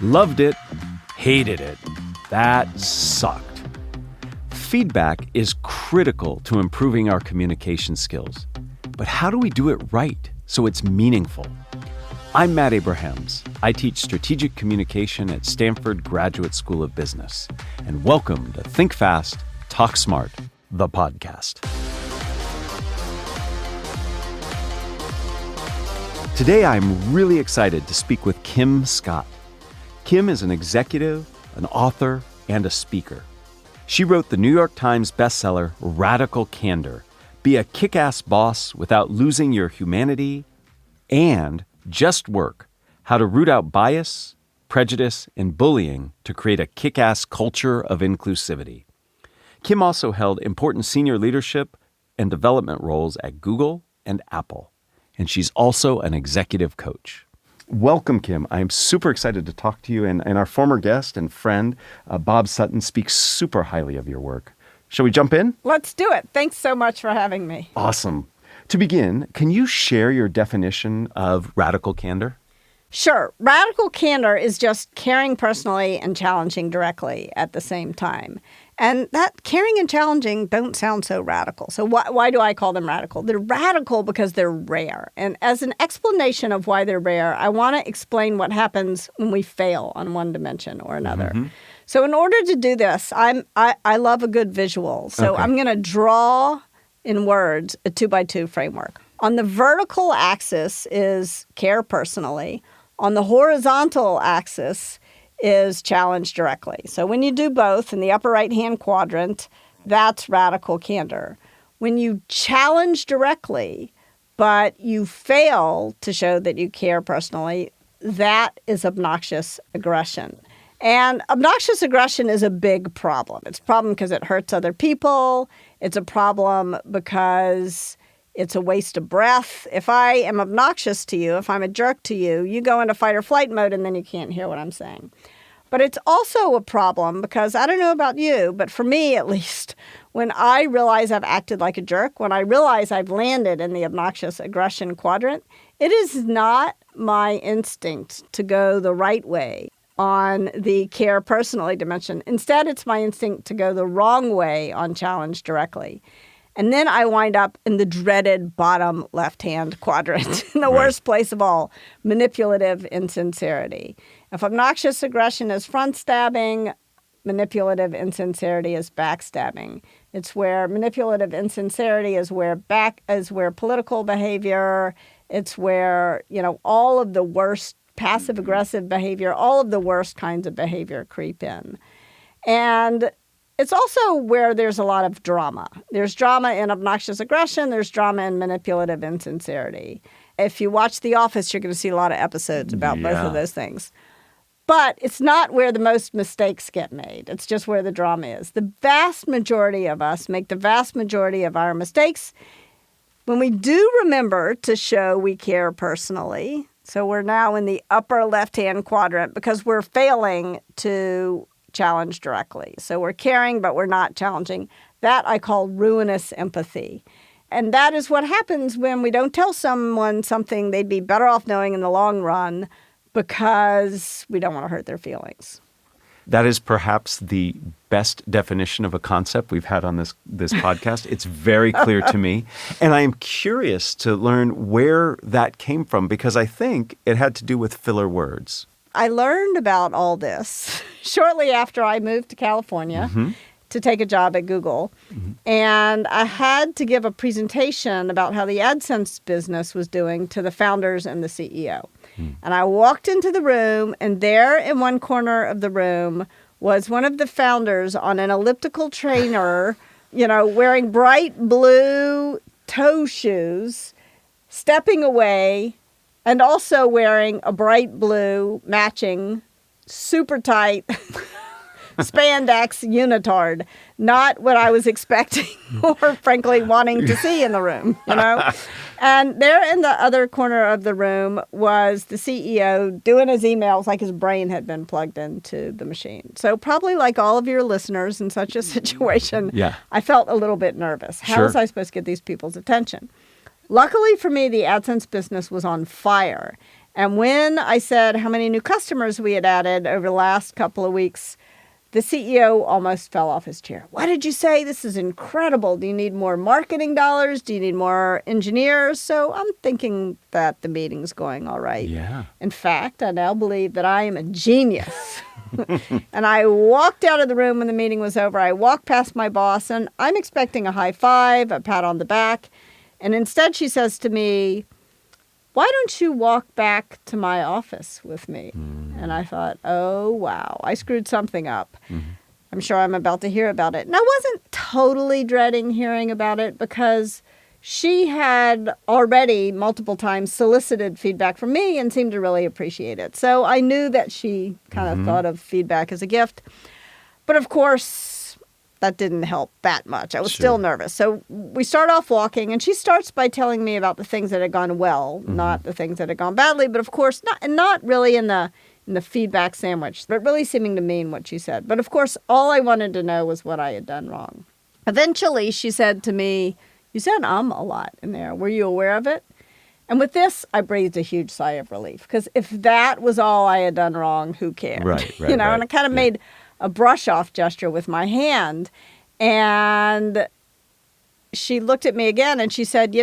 Loved it, hated it. That sucked. Feedback is critical to improving our communication skills. But how do we do it right so it's meaningful? I'm Matt Abrahams. I teach strategic communication at Stanford Graduate School of Business. And welcome to Think Fast, Talk Smart, the podcast. Today, I'm really excited to speak with Kim Scott. Kim is an executive, an author, and a speaker. She wrote the New York Times bestseller, Radical Candor, Be a Kick-Ass Boss Without Losing Your Humanity, and Just Work, How to Root Out Bias, Prejudice, and Bullying to Create a Kick-Ass Culture of Inclusivity. Kim also held important senior leadership and development roles at Google and Apple, and she's also an executive coach. Welcome, Kim. I'm super excited to talk to you, and our former guest and friend, Bob Sutton, speaks super highly of your work. Shall we jump in? Let's do it. Thanks so much for having me. Awesome. To begin, can you share your definition of radical candor? Sure. Radical candor is just caring personally and challenging directly at the same time. And that caring and challenging don't sound so radical. So why do I call them radical? They're radical because they're rare. And as an explanation of why they're rare, I want to explain what happens when we fail on one dimension or another. Mm-hmm. So in order to do this, I love a good visual. So I'm going to draw in words a 2x2 framework. On the vertical axis is care personally. On the horizontal axis is challenge directly. So when you do both in the upper right-hand quadrant, that's radical candor. When you challenge directly, but you fail to show that you care personally, that is obnoxious aggression. And obnoxious aggression is a big problem. It's a problem because it hurts other people. It's a problem because it's a waste of breath. If I am obnoxious to you, if I'm a jerk to you, you go into fight or flight mode and then you can't hear what I'm saying. But it's also a problem because I don't know about you, but for me at least, when I realize I've acted like a jerk, when I realize I've landed in the obnoxious aggression quadrant, it is not my instinct to go the right way on the care personally dimension. Instead, it's my instinct to go the wrong way on challenge directly. And then I wind up in the dreaded bottom left-hand quadrant, in the worst place of all, manipulative insincerity. If obnoxious aggression is front stabbing, manipulative insincerity is backstabbing. It's where manipulative insincerity is where political behavior, it's where, all of the worst passive-aggressive behavior, all of the worst kinds of behavior creep in. And it's also where there's a lot of drama. There's drama in obnoxious aggression. There's drama in manipulative insincerity. If you watch The Office, you're going to see a lot of episodes about both of those things. But it's not where the most mistakes get made. It's just where the drama is. The vast majority of us make the vast majority of our mistakes when we do remember to show we care personally. So we're now in the upper left-hand quadrant because we're failing to challenge directly. So we're caring, but we're not challenging. That I call ruinous empathy. And that is what happens when we don't tell someone something they'd be better off knowing in the long run because we don't want to hurt their feelings. That is perhaps the best definition of a concept we've had on this podcast. It's very clear to me. And I am curious to learn where that came from because I think it had to do with filler words. I learned about all this shortly after I moved to California to take a job at Google. And I had to give a presentation about how the AdSense business was doing to the founders and the CEO. And I walked into the room, and there in one corner of the room was one of the founders on an elliptical trainer, wearing bright blue toe shoes, stepping away, and also wearing a bright blue matching, super tight spandex unitard. Not what I was expecting or frankly wanting to see in the room, And there in the other corner of the room was the CEO doing his emails like his brain had been plugged into the machine. So probably like all of your listeners in such a situation, I felt a little bit nervous. How was I supposed to get these people's attention? Luckily for me, the AdSense business was on fire. And when I said how many new customers we had added over the last couple of weeks, the CEO almost fell off his chair. What did you say? This is incredible. Do you need more marketing dollars? Do you need more engineers? So I'm thinking that the meeting's going all right. Yeah. In fact, I now believe that I am a genius. And I walked out of the room when the meeting was over. I walked past my boss, and I'm expecting a high five, a pat on the back. And instead she says to me, why don't you walk back to my office with me? And I thought, oh, wow, I screwed something up. I'm sure I'm about to hear about it. And I wasn't totally dreading hearing about it because she had already multiple times solicited feedback from me and seemed to really appreciate it. So I knew that she kind of thought of feedback as a gift. But of course, that didn't help that much. I was still nervous. So we start off walking, and she starts by telling me about the things that had gone well, not the things that had gone badly. But of course, not really in the feedback sandwich, but really seeming to mean what she said. But of course, all I wanted to know was what I had done wrong. Eventually, she said to me, you said a lot in there. Were you aware of it? And with this, I breathed a huge sigh of relief, because if that was all I had done wrong, who cared? Right, And I kind of made a brush-off gesture with my hand. And she looked at me again and she said,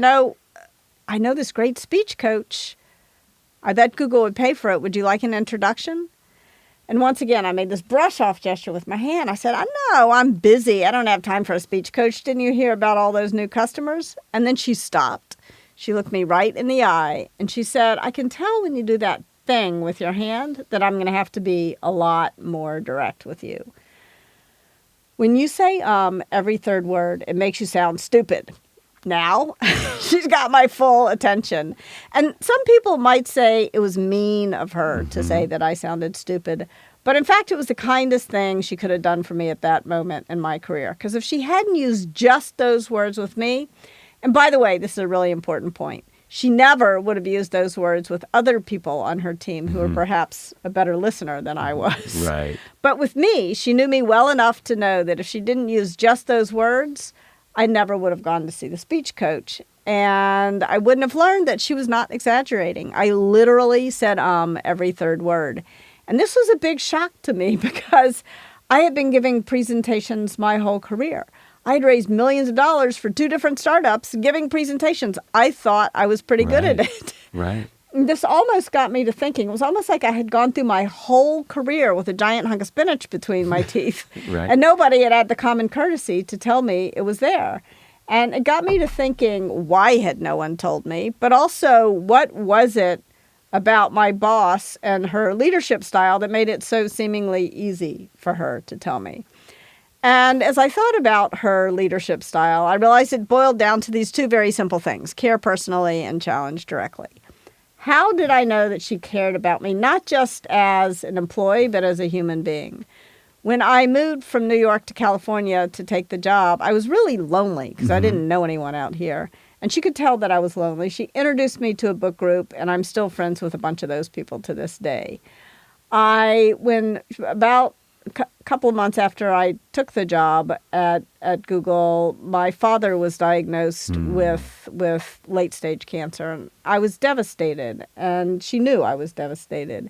I know this great speech coach. I bet Google would pay for it. Would you like an introduction? And once again, I made this brush-off gesture with my hand. I said, I know, I'm busy. I don't have time for a speech coach. Didn't you hear about all those new customers? And then she stopped. She looked me right in the eye and she said, I can tell when you do that thing with your hand that I'm going to have to be a lot more direct with you. When you say every third word, it makes you sound stupid. Now, she's got my full attention. And some people might say it was mean of her to say that I sounded stupid. But in fact, it was the kindest thing she could have done for me at that moment in my career. Because if she hadn't used just those words with me, and by the way, this is a really important point, she never would have used those words with other people on her team who were perhaps a better listener than I was. Right. But with me, she knew me well enough to know that if she didn't use just those words, I never would have gone to see the speech coach. And I wouldn't have learned that she was not exaggerating. I literally said every third word. And this was a big shock to me because I had been giving presentations my whole career. I had raised millions of dollars for 2 different startups giving presentations. I thought I was pretty good at it. Right. This almost got me to thinking. It was almost like I had gone through my whole career with a giant hunk of spinach between my teeth. Right. And nobody had the common courtesy to tell me it was there. And it got me to thinking, why had no one told me? But also, what was it about my boss and her leadership style that made it so seemingly easy for her to tell me? And as I thought about her leadership style, I realized it boiled down to these 2 very simple things: care personally and challenge directly. How did I know that she cared about me, not just as an employee, but as a human being? When I moved from New York to California to take the job, I was really lonely because I didn't know anyone out here. And she could tell that I was lonely. She introduced me to a book group, and I'm still friends with a bunch of those people to this day. When about a couple of months after I took the job at Google, my father was diagnosed with late-stage cancer. And I was devastated, and she knew I was devastated.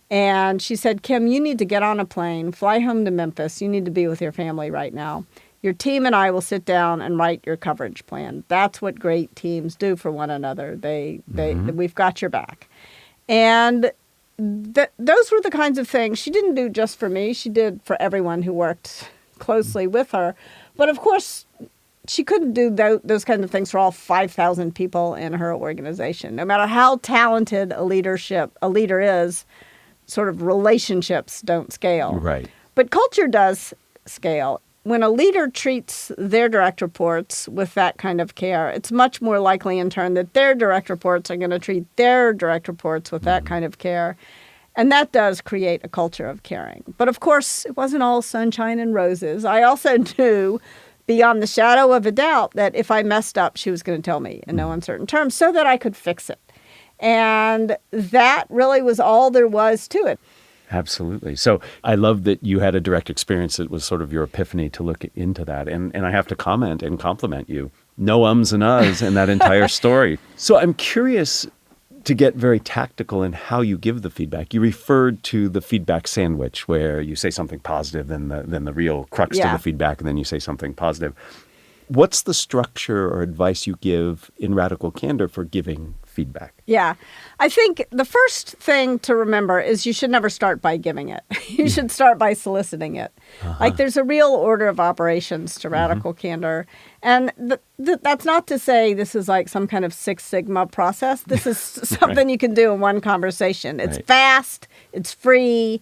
And she said, Kim, you need to get on a plane, fly home to Memphis. You need to be with your family right now. Your team and I will sit down and write your coverage plan. That's what great teams do for one another. We've got your back. And those were the kinds of things she didn't do just for me. She did for everyone who worked closely with her. But of course, she couldn't do those kinds of things for all 5,000 people in her organization. No matter how talented a leader is, sort of relationships don't scale. Right. But culture does scale. When a leader treats their direct reports with that kind of care, it's much more likely in turn that their direct reports are going to treat their direct reports with that kind of care. And that does create a culture of caring. But of course, it wasn't all sunshine and roses. I also knew beyond the shadow of a doubt that if I messed up, she was going to tell me in no uncertain terms so that I could fix it. And that really was all there was to it. Absolutely. So I love that you had a direct experience that was sort of your epiphany to look into that. And I have to comment and compliment you. No ums and uhs in that entire story. So I'm curious to get very tactical in how you give the feedback, you referred to the feedback sandwich where you say something positive, then the real crux to the feedback, and then you say something positive. What's the structure or advice you give in Radical Candor for giving feedback? Yeah. I think the first thing to remember is you should never start by giving it. You should start by soliciting it. Like there's a real order of operations to Radical Candor. And that's not to say this is like some kind of Six Sigma process. This is something you can do in one conversation. It's fast. It's free.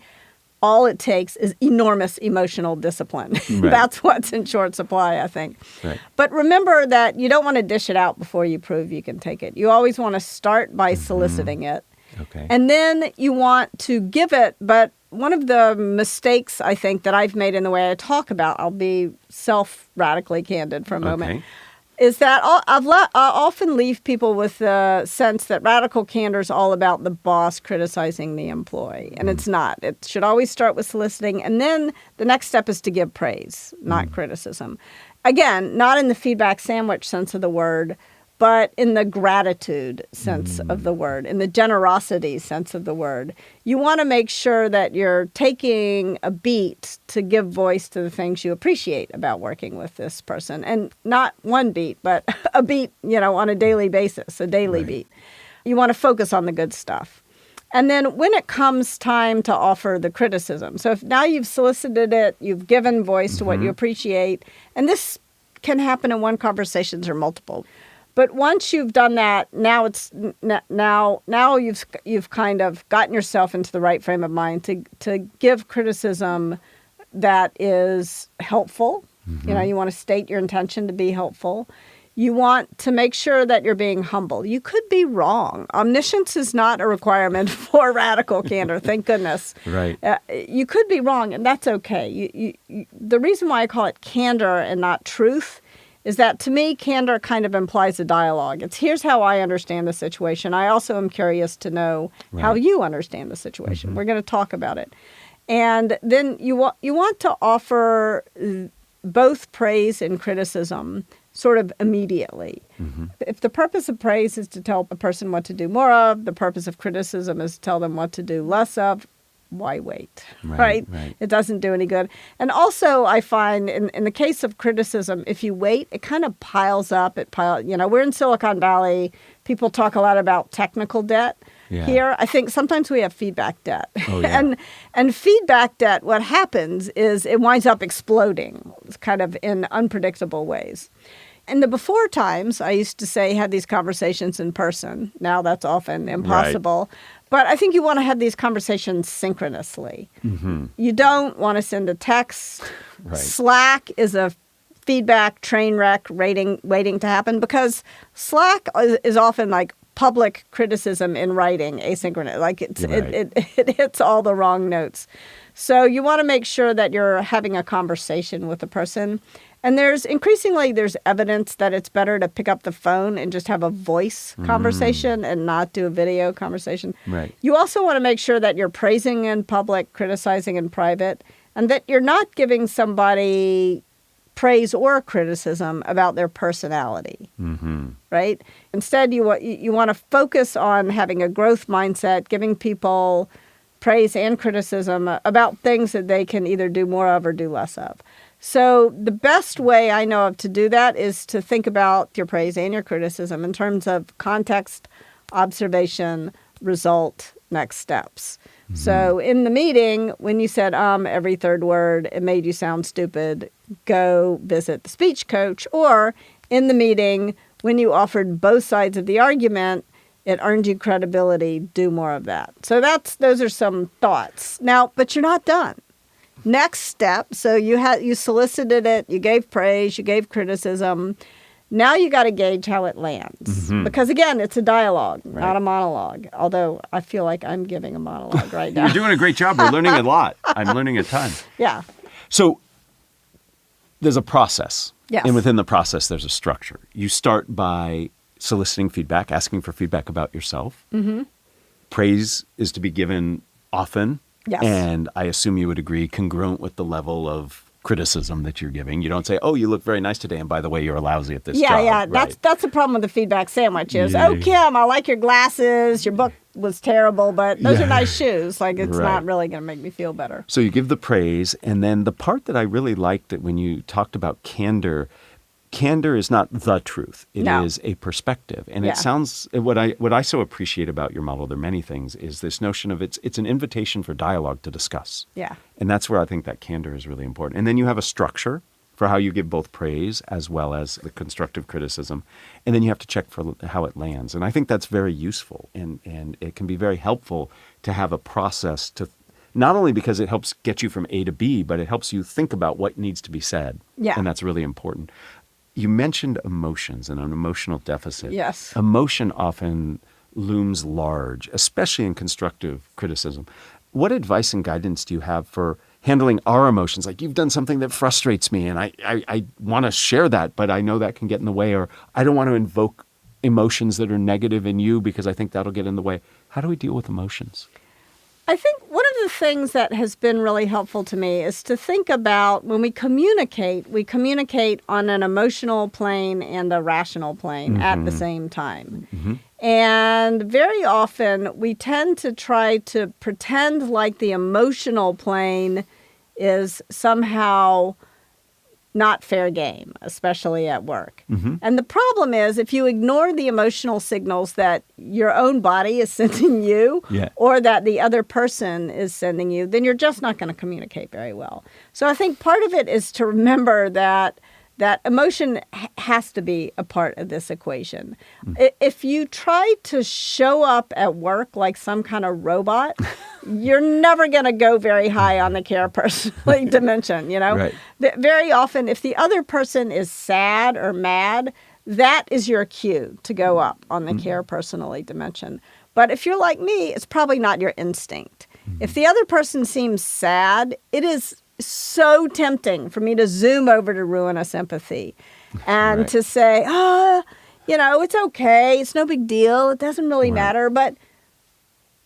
All it takes is enormous emotional discipline. Right. That's what's in short supply, I think. Right. But remember that you don't want to dish it out before you prove you can take it. You always want to start by soliciting it. Okay. And then you want to give it. But one of the mistakes, I think, that I've made in the way I talk about, I'll be self-radically candid for a moment, is that I often leave people with the sense that Radical Candor is all about the boss criticizing the employee. And it's not. It should always start with soliciting. And then the next step is to give praise, not criticism. Again, not in the feedback sandwich sense of the word, but in the gratitude sense of the word, in the generosity sense of the word. You want to make sure that you're taking a beat to give voice to the things you appreciate about working with this person. And not one beat, but a beat, on a daily basis, a daily beat. You want to focus on the good stuff. And then when it comes time to offer the criticism, so if now you've solicited it, you've given voice to what you appreciate, and this can happen in one conversation or multiple. But once you've done that, now you've kind of gotten yourself into the right frame of mind to give criticism that is helpful. You want to state your intention to be helpful. You want to make sure that you're being humble. You could be wrong. Omniscience is not a requirement for Radical Candor, thank goodness. Right. You could be wrong, and that's okay. The reason why I call it candor and not truth is that, to me, candor kind of implies a dialogue. It's here's how I understand the situation. I also am curious to know how you understand the situation. We're going to talk about it. And then you want to offer both praise and criticism sort of immediately. If the purpose of praise is to tell a person what to do more of, the purpose of criticism is to tell them what to do less of, why wait, right? It doesn't do any good. And also, I find in the case of criticism, if you wait, it kind of piles up. We're in Silicon Valley. People talk a lot about technical debt. Here, I think sometimes we have feedback debt. And feedback debt, what happens is it winds up exploding kind of in unpredictable ways. In the before times, I used to say had these conversations in person. Now that's often impossible. But I think you want to have these conversations synchronously. You don't want to send a text. Slack is a feedback train wreck waiting to happen, because Slack is often like public criticism in writing, asynchronous. Like it hits all the wrong notes. So you want to make sure that you're having a conversation with the person. And there's evidence that it's better to pick up the phone and just have a voice conversation and not do a video conversation. You also want to make sure that you're praising in public, criticizing in private, and that you're not giving somebody praise or criticism about their personality, right? Instead, you want to focus on having a growth mindset, giving people praise and criticism about things that they can either do more of or do less of. So the best way I know of to do that is to think about your praise and your criticism in terms of context, observation, result, next steps. So in the meeting, when you said every third word, it made you sound stupid, go visit the speech coach. Or in the meeting, when you offered both sides of the argument, it earned you credibility, do more of that. So those are some thoughts. Now, but you're not done. Next step, so you solicited it, you gave praise, you gave criticism. Now you got to gauge how it lands. Because again, it's a dialogue, not a monologue. Although I feel like I'm giving a monologue right now. You're doing a great job. We're learning a lot. I'm learning a ton. Yeah. So there's a process. Yes. And within the process, there's a structure. You start by soliciting feedback, asking for feedback about yourself. Praise is to be given often. Yes. And I assume you would agree, congruent with the level of criticism that you're giving. You don't say, oh, you look very nice today, and by the way, you're lousy at this yeah, job. Yeah, Right. that's the problem with the feedback sandwich is, Yeah. oh, Kim, I like your glasses. Your book was terrible, but those Yeah. are nice shoes. Like, it's Right. not really going to make me feel better. So you give the praise, and then the part that I really liked that when you talked about candor is not the truth. It No. is a perspective. And Yeah. it sounds, what I so appreciate about your model, there are many things, is this notion of it's an invitation for dialogue to discuss. Yeah. And that's where I think that candor is really important. And then you have a structure for how you give both praise as well as the constructive criticism. And then you have to check for how it lands. And I think that's very useful. And it can be very helpful to have a process to, not only because it helps get you from A to B, but it helps you think about what needs to be said. Yeah. And that's really important. You mentioned emotions and an emotional deficit. Yes. Emotion often looms large, especially in constructive criticism. What advice and guidance do you have for handling our emotions? Like, you've done something that frustrates me, and I want to share that, but I know that can get in the way, or I don't want to invoke emotions that are negative in you because I think that'll get in the way. How do we deal with emotions? I think one of the things that has been really helpful to me is to think about when we communicate on an emotional plane and a rational plane at the same time. And very often we tend to try to pretend like the emotional plane is somehow not fair game, especially at work. And the problem is if you ignore the emotional signals that your own body is sending you Yeah. or that the other person is sending you, then you're just not going to communicate very well. So I think part of it is to remember that emotion has to be a part of this equation. If you try to show up at work like some kind of robot, you're never going to go very high on the care personally dimension, you know? Right. Very often, if the other person is sad or mad, that is your cue to go up on the care personally dimension. But if you're like me, it's probably not your instinct. If the other person seems sad, it is so tempting for me to zoom over to ruin a sympathy and Right. to say, it's okay. It's no big deal. It doesn't really Right. matter. But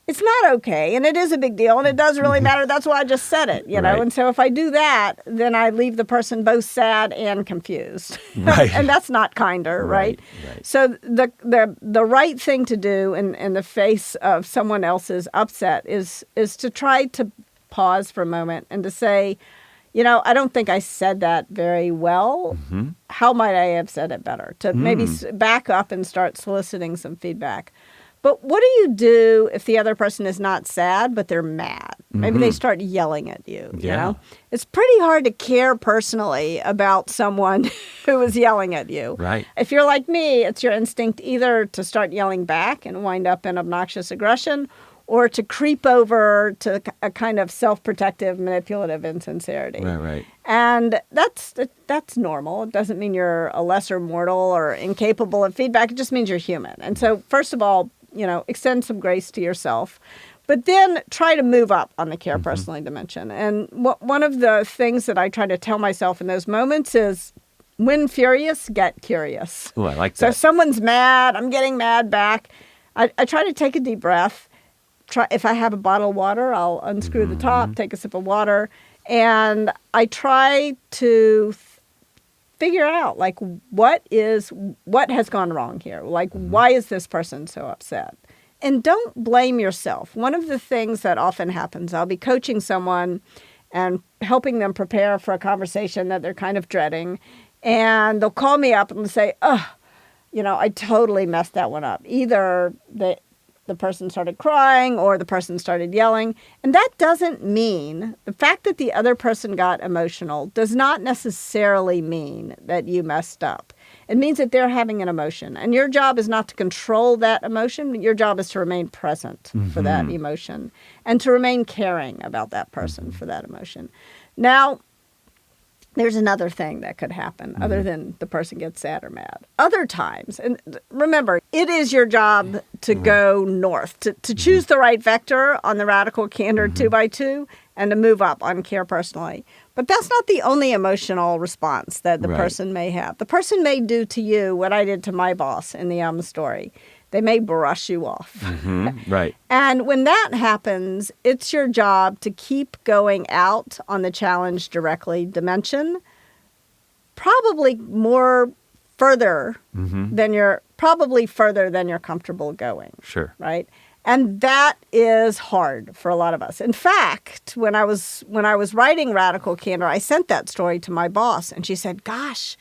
it's not okay. And it is a big deal. And it does really matter. That's why I just said it, you know. Right. And so if I do that, then I leave the person both sad and confused. Right. And that's not kinder, right? Right. So the right thing to do in the face of someone else's upset is to try to pause for a moment and to say, I don't think I said that very well. How might I have said it better? To maybe back up and start soliciting some feedback. But what do you do if the other person is not sad, but they're mad? Maybe they start yelling at you, you Yeah. know? It's pretty hard to care personally about someone who is yelling at you. Right. If you're like me, it's your instinct either to start yelling back and wind up in obnoxious aggression or to creep over to a kind of self-protective, manipulative insincerity. Right. And that's normal. It doesn't mean you're a lesser mortal or incapable of feedback. It just means you're human. And so, first of all, extend some grace to yourself. But then try to move up on the care personally dimension. And one of the things that I try to tell myself in those moments is, when furious, get curious. Oh, I like So that. if someone's mad, I'm getting mad back. I try to take a deep breath. If I have a bottle of water, I'll unscrew the top, take a sip of water, and I try to figure out, like, what has gone wrong here? Like, why is this person so upset? And don't blame yourself. One of the things that often happens, I'll be coaching someone and helping them prepare for a conversation that they're kind of dreading, and they'll call me up and say, I totally messed that one up. Either the person started crying or the person started yelling. And that doesn't mean, the fact that the other person got emotional does not necessarily mean that you messed up. It means that they're having an emotion. And your job is not to control that emotion. Your job is to remain present for that emotion and to remain caring about that person for that emotion. Now, there's another thing that could happen other than the person gets sad or mad. Other times, and remember, it is your job to go north, to choose the right vector on the radical candor 2x2 and to move up on care personally. But that's not the only emotional response that the Right. person may have. The person may do to you what I did to my boss in the story. They may brush you off. Mm-hmm. Right. And when that happens, it's your job to keep going out on the challenge directly dimension, probably further than you're comfortable going. Sure. Right? And that is hard for a lot of us. In fact, when I was writing Radical Candor, I sent that story to my boss, and she said, "Gosh,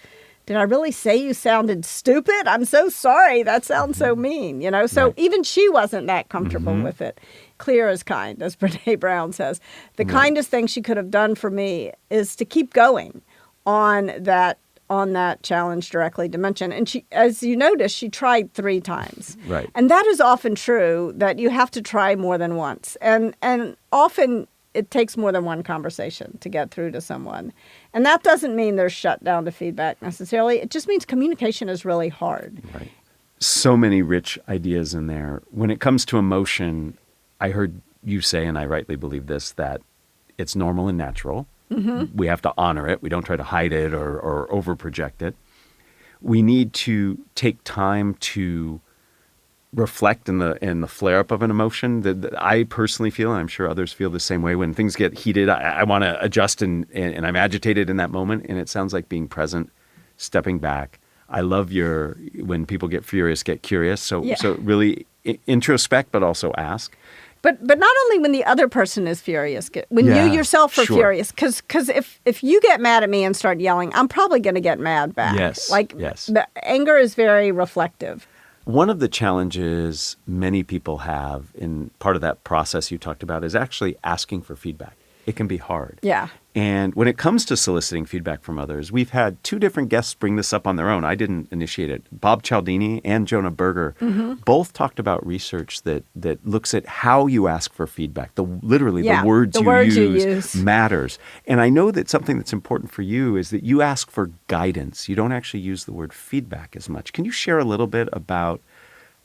did I really say you sounded stupid? I'm so sorry. That sounds so mean." So even she wasn't that comfortable with it. Clear is kind, as Brene Brown says. The kindest thing she could have done for me is to keep going on that challenge directly dimension. And she, as you notice, she tried 3 times. Right. And that is often true, that you have to try more than once. And often it takes more than one conversation to get through to someone. And that doesn't mean they're shut down to feedback necessarily. It just means communication is really hard. Right. So many rich ideas in there. When it comes to emotion, I heard you say, and I rightly believe this, that it's normal and natural. Mm-hmm. We have to honor it. We don't try to hide it or overproject it. We need to take time to reflect in the flare up of an emotion that I personally feel, and I'm sure others feel the same way. When things get heated, I want to adjust and I'm agitated in that moment. And it sounds like being present, stepping back. I love when people get furious, get curious. So really introspect, but also ask. But not only when the other person is furious, when you yourself are furious. Because if you get mad at me and start yelling, I'm probably going to get mad back. Yes. The anger is very reflective. One of the challenges many people have in part of that process you talked about is actually asking for feedback. It can be hard. Yeah. And when it comes to soliciting feedback from others, we've had 2 different guests bring this up on their own. I didn't initiate it. Bob Cialdini and Jonah Berger both talked about research that looks at how you ask for feedback. The words you use matters. And I know that something that's important for you is that you ask for guidance. You don't actually use the word feedback as much. Can you share a little bit about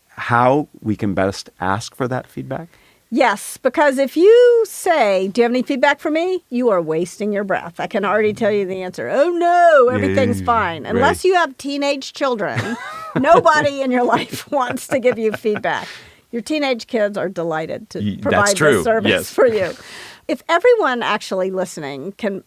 how we can best ask for that feedback? Yes, because if you say, "Do you have any feedback for me?" you are wasting your breath. I can already tell you the answer. Oh, no, everything's fine. Unless you have teenage children, nobody in your life wants to give you feedback. Your teenage kids are delighted to provide this service for you. If everyone actually listening can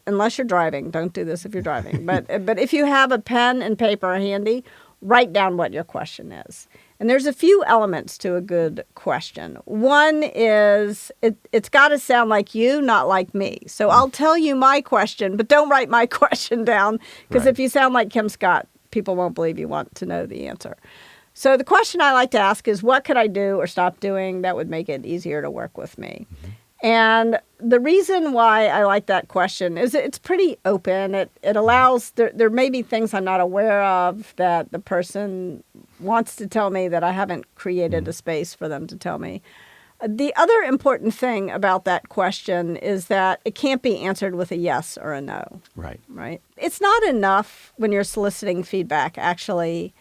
unless you're driving, don't do this if you're driving, but if you have a pen and paper handy, write down what your question is. And there's a few elements to a good question. One is it's got to sound like you, not like me. So I'll tell you my question, but don't write my question down, because if you sound like Kim Scott, people won't believe you want to know the answer. So the question I like to ask is, what could I do or stop doing that would make it easier to work with me? Mm-hmm. And the reason why I like that question is it's pretty open. It allows, there may be things I'm not aware of that the person wants to tell me that I haven't created a space for them to tell me. The other important thing about that question is that it can't be answered with a yes or a no. Right. It's not enough when you're soliciting feedback actually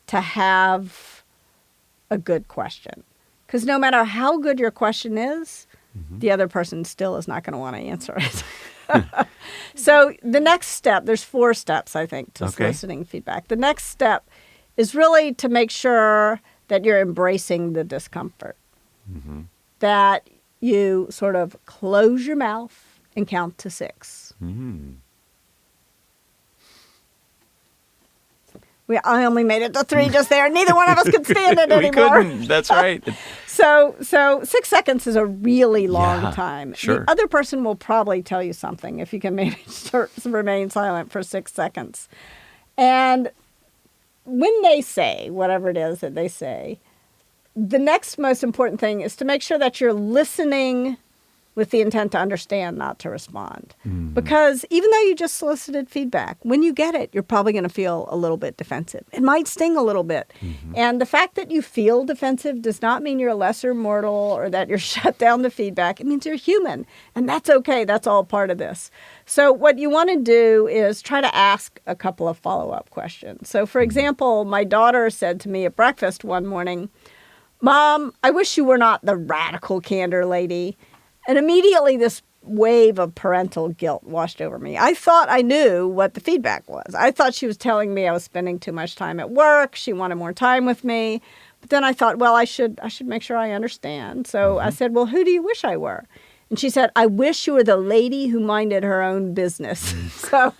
to have a good question. Because no matter how good your question is, the other person still is not going to want to answer it. So the next step, there's 4 steps, I think, to soliciting feedback. The next step is really to make sure that you're embracing the discomfort, that you sort of close your mouth and count to 6. I only made it to 3 just there. Neither one of us could stand it anymore. We couldn't. That's right. So 6 seconds is a really long time. Sure. The other person will probably tell you something if you can manage to remain silent for 6 seconds. And when they say whatever it is that they say, the next most important thing is to make sure that you're listening with the intent to understand, not to respond. Because even though you just solicited feedback, when you get it, you're probably going to feel a little bit defensive. It might sting a little bit. And the fact that you feel defensive does not mean you're a lesser mortal or that you're shut down to feedback. It means you're human. And that's okay. That's all part of this. So what you want to do is try to ask a couple of follow-up questions. So, for example, my daughter said to me at breakfast one morning, "Mom, I wish you were not the radical candor lady." And immediately this wave of parental guilt washed over me. I thought I knew what the feedback was. I thought she was telling me I was spending too much time at work. She wanted more time with me. But then I thought, well, I should make sure I understand. So I said, well, who do you wish I were? And she said, I wish you were the lady who minded her own business. So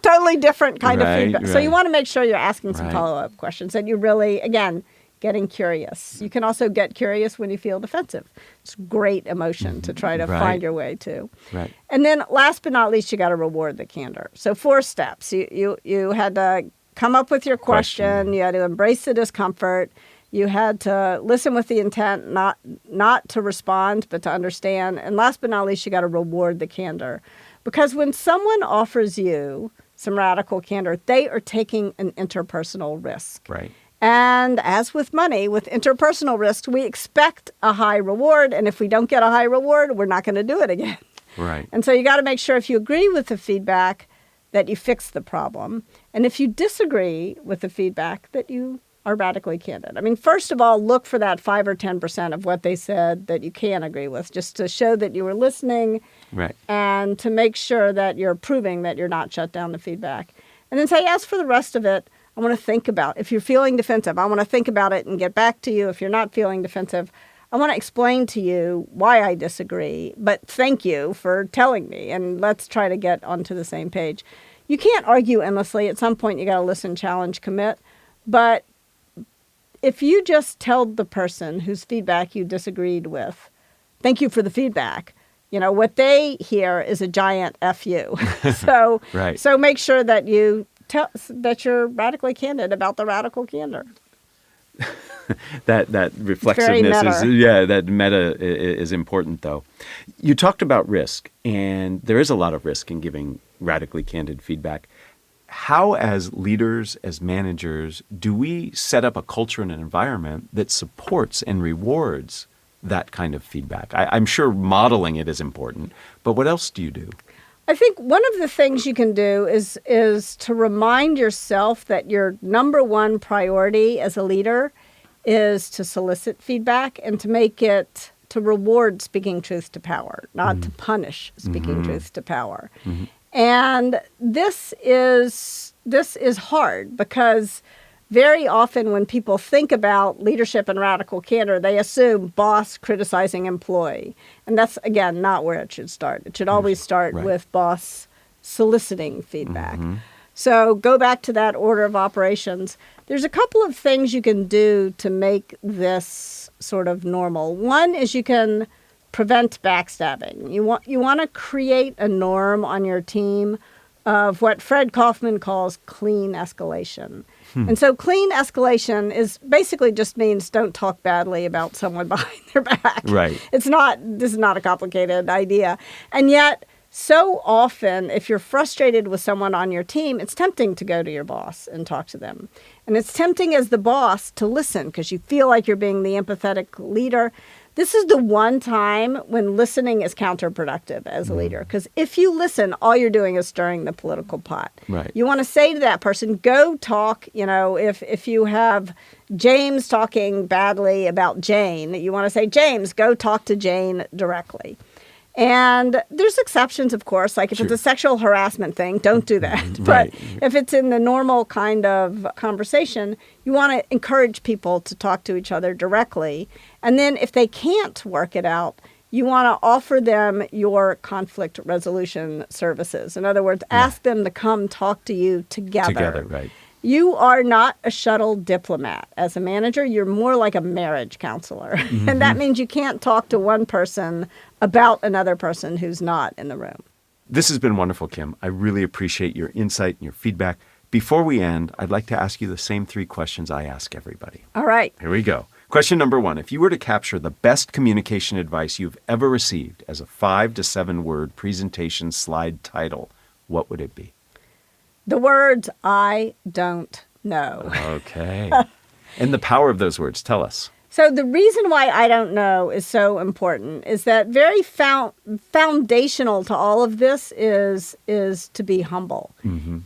totally different kind of feedback. So you want to make sure you're asking some follow-up questions and you really, again, getting curious. You can also get curious when you feel defensive. It's a great emotion to try to find your way to. Right. And then last but not least, you got to reward the candor. So 4 steps. You had to come up with your question. You had to embrace the discomfort. You had to listen with the intent, not to respond, but to understand. And last but not least, you got to reward the candor. Because when someone offers you some radical candor, they are taking an interpersonal risk. Right. And as with money, with interpersonal risk, we expect a high reward. And if we don't get a high reward, we're not going to do it again. Right. And so you got to make sure if you agree with the feedback that you fix the problem. And if you disagree with the feedback, that you are radically candid. I mean, first of all, look for that 5 or 10% of what they said that you can agree with, just to show that you were listening and to make sure that you're proving that you're not shut down the feedback. And then say, as for the rest of it, I want to think about, if you're feeling defensive, I want to think about it and get back to you. If you're not feeling defensive, I want to explain to you why I disagree, but thank you for telling me, and let's try to get onto the same page. You can't argue endlessly. At some point, you got to listen, challenge, commit. But if you just tell the person whose feedback you disagreed with, thank you for the feedback, what they hear is a giant F you. So, so make sure that that you're radically candid about the radical candor. that reflexiveness that meta is important, though. You talked about risk, and there is a lot of risk in giving radically candid feedback. How, as leaders, as managers, do we set up a culture and an environment that supports and rewards that kind of feedback? I'm sure modeling it is important, but what else do you do? I think one of the things you can do is to remind yourself that your number one priority as a leader is to solicit feedback and to make it, to reward speaking truth to power, not to punish speaking truth to power. And this is hard because very often when people think about leadership and radical candor, they assume boss criticizing employee. And that's, again, not where it should start. It should always start with boss soliciting feedback. So go back to that order of operations. There's a couple of things you can do to make this sort of normal. One is you can prevent backstabbing. You want to create a norm on your team of what Fred Kaufman calls clean escalation. And so clean escalation is basically just means don't talk badly about someone behind their back. This is not a complicated idea. And yet, so often, if you're frustrated with someone on your team, it's tempting to go to your boss and talk to them. And it's tempting as the boss to listen because you feel like you're being the empathetic leader. This is the one time when listening is counterproductive as a leader. Because if you listen, all you're doing is stirring the political pot. You want to say to that person, go talk, if you have James talking badly about Jane, you want to say, James, go talk to Jane directly. And there's exceptions, of course, like if it's a sexual harassment thing, don't do that. But if it's in the normal kind of conversation, you want to encourage people to talk to each other directly. And then if they can't work it out, you want to offer them your conflict resolution services. In other words, ask them to come talk to you together. You are not a shuttle diplomat. As a manager, you're more like a marriage counselor. And that means you can't talk to one person about another person who's not in the room. This has been wonderful, Kim. I really appreciate your insight and your feedback. Before we end, I'd like to ask you the same 3 questions I ask everybody. All right. Here we go. Question number 1. If you were to capture the best communication advice you've ever received as a 5 to 7 word presentation slide title, what would it be? The words, I don't know. Okay. And the power of those words, tell us. So the reason why I don't know is so important is that very foundational to all of this is to be humble.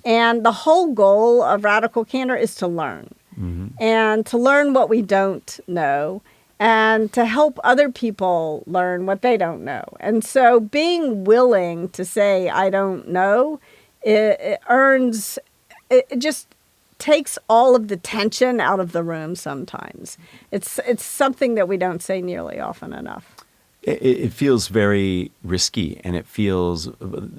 And the whole goal of radical candor is to learn. And to learn what we don't know and to help other people learn what they don't know. And so being willing to say, I don't know, it just takes all of the tension out of the room sometimes. It's something that we don't say nearly often enough. It feels very risky, and it feels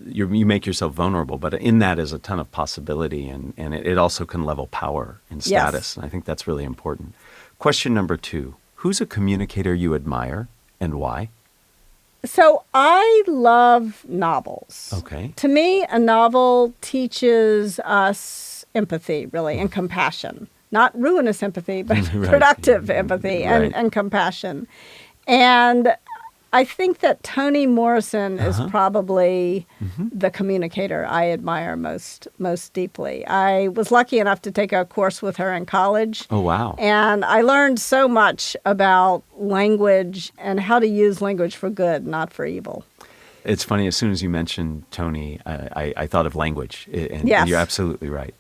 you make yourself vulnerable, but in that is a ton of possibility, and it also can level power and status. Yes. And I think that's really important. Question number 2, who's a communicator you admire and why? So I love novels. Okay. To me, a novel teaches us empathy, really, and compassion. Not ruinous empathy, but Right. productive empathy Right. and compassion. And I think that Toni Morrison is probably the communicator I admire most deeply. I was lucky enough to take a course with her in college. Oh, wow. And I learned so much about language and how to use language for good, not for evil. It's funny, as soon as you mentioned Toni, I thought of language, and Yes. you're absolutely right.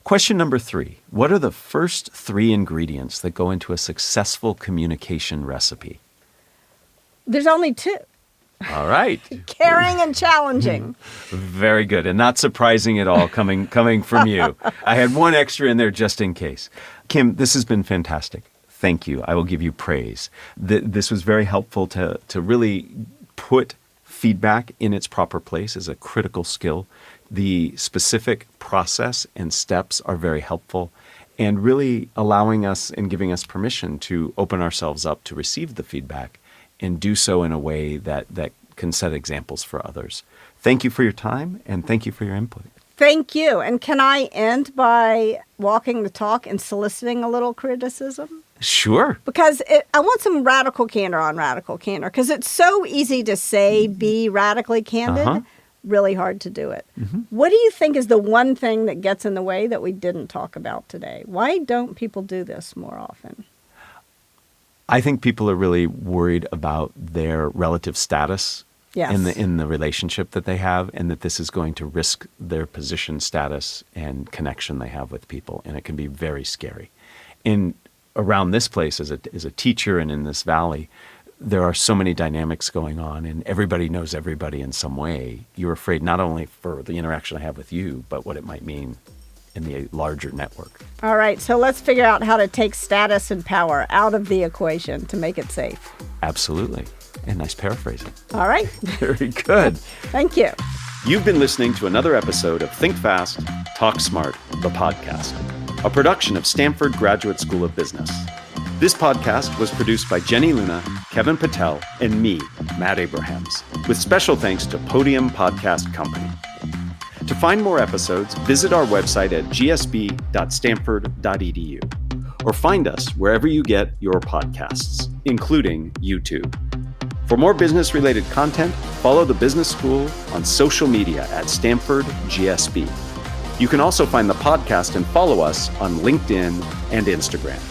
Question number 3, what are the first 3 ingredients that go into a successful communication recipe? There's only 2. All right. Caring and challenging. Very good, and not surprising at all coming from you. I had one extra in there just in case. Kim, this has been fantastic. Thank you. I will give you praise. This was very helpful to really put feedback in its proper place as a critical skill. The specific process and steps are very helpful, and really allowing us and giving us permission to open ourselves up to receive the feedback and do so in a way that can set examples for others. Thank you for your time, and thank you for your input. Thank you. And can I end by walking the talk and soliciting a little criticism? Sure. Because I want some radical candor on radical candor, because it's so easy to say be radically candid, really hard to do it. What do you think is the one thing that gets in the way that we didn't talk about today? Why don't people do this more often? I think people are really worried about their relative status Yes. in the relationship that they have, and that this is going to risk their position, status, and connection they have with people, and it can be very scary. And around this place, as a teacher and in this valley, there are so many dynamics going on, and everybody knows everybody in some way. You're afraid not only for the interaction I have with you, but what it might mean in the larger network. All right, so let's figure out how to take status and power out of the equation to make it safe. Absolutely. And nice paraphrasing. All right. Very good. Thank you. You've been listening to another episode of Think Fast, Talk Smart, the podcast, a production of Stanford Graduate School of Business. This podcast was produced by Jenny Luna, Kevin Patel, and me, Matt Abrahams, with special thanks to Podium Podcast Company. To find more episodes, visit our website at gsb.stanford.edu or find us wherever you get your podcasts, including YouTube. For more business-related content, follow the business school on social media at Stanford GSB. You can also find the podcast and follow us on LinkedIn and Instagram.